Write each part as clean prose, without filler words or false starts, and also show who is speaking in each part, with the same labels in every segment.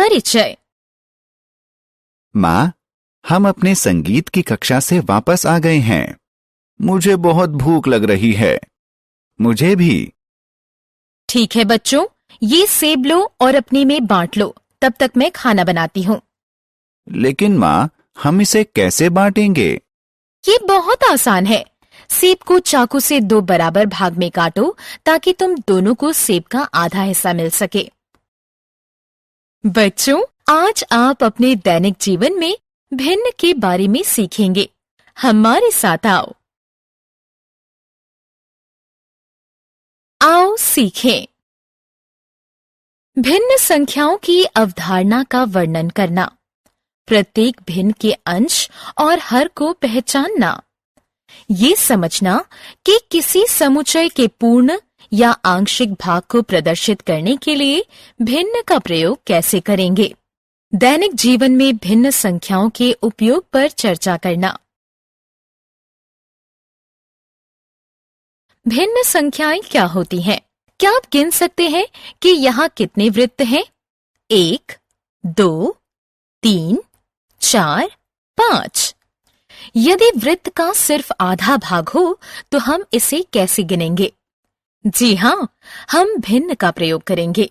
Speaker 1: परिचय।
Speaker 2: माँ, हम अपने संगीत की कक्षा से वापस आ गए हैं। मुझे बहुत भूख लग रही है। मुझे भी।
Speaker 1: ठीक है बच्चों, ये सेब लो और अपने में बांट लो, तब तक मैं खाना बनाती हूँ।
Speaker 2: लेकिन माँ, हम इसे कैसे बांटेंगे?
Speaker 1: ये बहुत आसान है। सेब को चाकू से 2 बराबर भाग में काटो ताकि तुम दोनों को सेब का आधा हिस्सा मिल सके। बच्चों, आज आप अपने दैनिक जीवन में भिन्न के बारे में सीखेंगे। हमारे साथ आओ। आओ सीखें। भिन्न संख्याओं की अवधारणा का वर्णन करना, प्रत्येक भिन्न के अंश और हर को पहचानना, ये समझना कि किसी समुच्चय के पूर्ण या आंशिक भाग को प्रदर्शित करने के लिए भिन्न का प्रयोग कैसे करेंगे। दैनिक जीवन में भिन्न संख्याओं के उपयोग पर चर्चा करना। भिन्न संख्याएं क्या होती हैं? क्या आप गिन सकते हैं कि यहाँ कितने वृत्त हैं? 1, 2, 3, 4, 5। यदि वृत्त का सिर्फ आधा भाग हो तो हम इसे कैसे गिनेंगे? जी हाँ, हम भिन्न का प्रयोग करेंगे।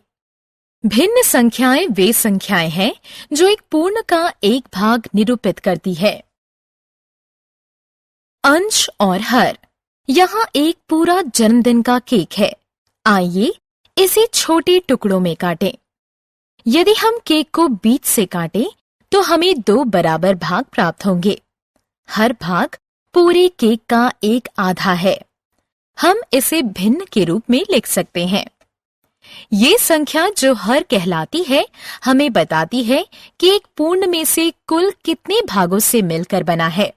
Speaker 1: भिन्न संख्याएं वे संख्याएं हैं जो एक पूर्ण का एक भाग निरूपित करती है। अंश और हर। यहाँ एक पूरा जन्मदिन का केक है। आइए इसे छोटे टुकड़ों में काटें। यदि हम केक को बीच से काटें तो हमें 2 बराबर भाग प्राप्त होंगे। हर भाग पूरे केक का एक आधा है। हम इसे भिन्न के रूप में लिख सकते हैं। ये संख्या जो हर कहलाती है, हमें बताती है कि एक पूर्ण में से कुल कितने भागों से मिलकर बना है।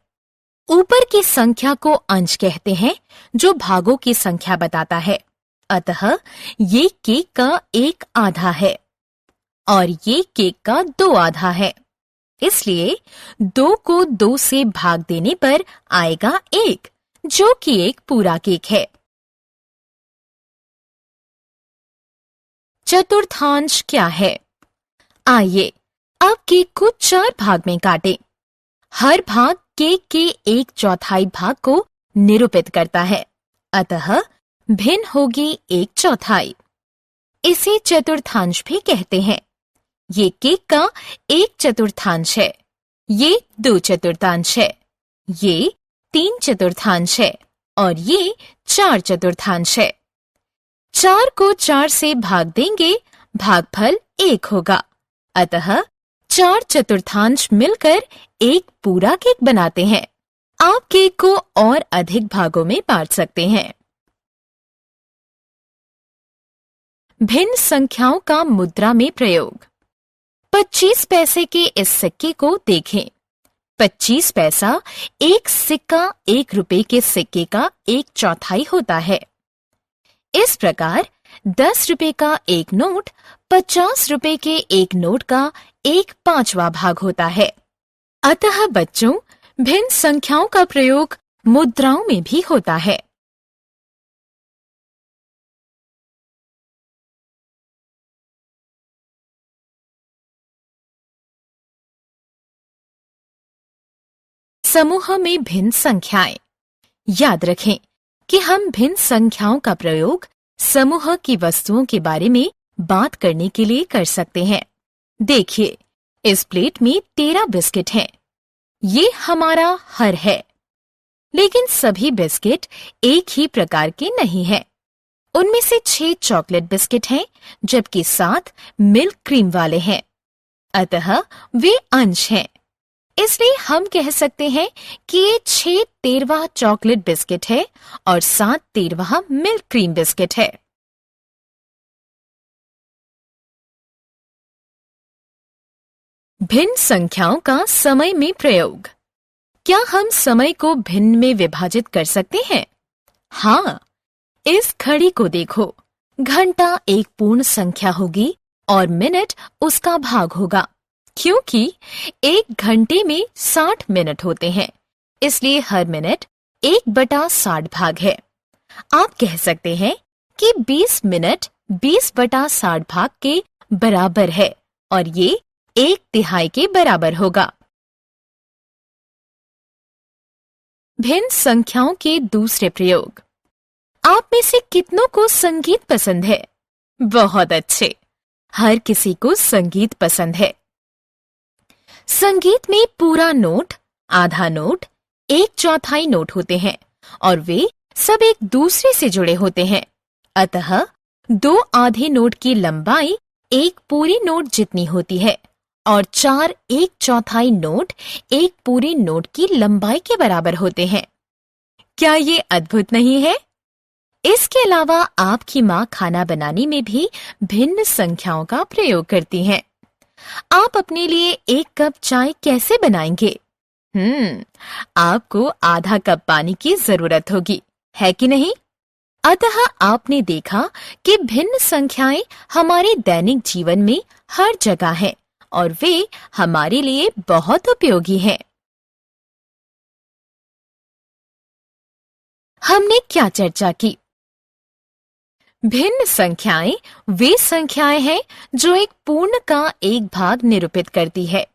Speaker 1: ऊपर की संख्या को अंश कहते हैं, जो भागों की संख्या बताता है। अतः ये केक का एक आधा है और ये केक का 2 आधा है। इसलिए 2 को 2 से भाग देने पर आएगा 1, जो कि एक पूरा केक है। चतुर्थांश क्या है? आइए अब केक को 4 भाग में काटें। हर भाग केक के 1/4 भाग को निरूपित करता है। अतः भिन्न होगी 1/4। इसे चतुर्थांश भी कहते हैं। ये केक का 1/4 है, ये 2/4 है, ये 3/4 है और ये 4/4 है। 4 को 4 से भाग देंगे, भागफल 1 होगा। अतः 4/4 मिलकर एक पूरा केक बनाते हैं। आप केक को और अधिक भागों में बांट सकते हैं। भिन्न संख्याओं का मुद्रा में प्रयोग। 25 पैसे के इस सिक्के को देखें। 25 पैसा एक सिक्का 1 रुपए के सिक्के का 1/4 होता है। इस प्रकार 10 रुपए का एक नोट 50 रुपए के एक नोट का 1/5वां भाग होता है। अतः बच्चों, भिन्न संख्याओं का प्रयोग मुद्राओं में भी होता है। समूह में भिन्न संख्याएं। याद रखें कि हम भिन्न संख्याओं का प्रयोग समूह की वस्तुओं के बारे में बात करने के लिए कर सकते हैं। देखिए, इस प्लेट में 13 बिस्किट हैं। ये हमारा हर है। लेकिन सभी बिस्किट एक ही प्रकार के नहीं हैं। उनमें से 6 चॉकलेट बिस्किट हैं, जबकि 7 मिल्क क्रीम वाले हैं। अतः वे अंश हैं। इसलिए हम कह सकते हैं कि ये 6 13वां चॉकलेट बिस्किट है और 7 13वां मिल्क क्रीम बिस्किट है। भिन्न संख्याओं का समय में प्रयोग। क्या हम समय को भिन्न में विभाजित कर सकते हैं? हाँ, इस घड़ी को देखो। घंटा एक पूर्ण संख्या होगी और मिनट उसका भाग होगा, क्योंकि एक घंटे में 60 मिनट होते हैं। इसलिए हर मिनट 1/60 भाग है। आप कह सकते हैं कि 20 मिनट 20/60 भाग के बराबर है और ये 1/3 के बराबर होगा। भिन्न संख्याओं के दूसरे प्रयोग। आप में से कितनों को संगीत पसंद है? बहुत अच्छे, हर किसी को संगीत पसंद है। संगीत में पूरा नोट, आधा नोट, 1/4 नोट होते हैं और वे सब एक दूसरे से जुड़े होते हैं। अतः 2 आधे नोट की लंबाई एक पूरी नोट जितनी होती है और 4 1/4 नोट एक पूरी नोट की लंबाई के बराबर होते हैं। क्या ये अद्भुत नहीं है? इसके अलावा आपकी माँ खाना बनाने में भी भिन्न संख्याओं का प्रयोग करती हैं। आप अपने लिए 1 कप चाय कैसे बनाएंगे? आपको आधा कप पानी की जरूरत होगी, है कि नहीं? अतः आपने देखा कि भिन्न संख्याएं हमारे दैनिक जीवन में हर जगह हैं और वे हमारे लिए बहुत उपयोगी हैं। हमने क्या चर्चा की? भिन्न संख्याएं वे संख्याएं हैं जो एक पूर्ण का एक भाग निरूपित करती है।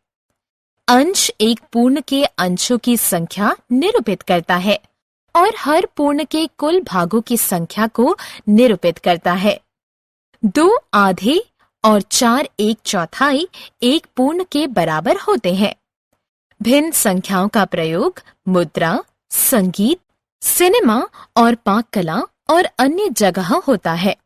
Speaker 1: अंश एक पूर्ण के अंशों की संख्या निरूपित करता है और हर पूर्ण के कुल भागों की संख्या को निरूपित करता है। 2 आधे और 4 1/4 एक पूर्ण के बराबर होते हैं। भिन्न संख्याओं का प्रयोग मुद्रा, संगीत, सिनेमा और पाक कला और अन्य जगह होता है।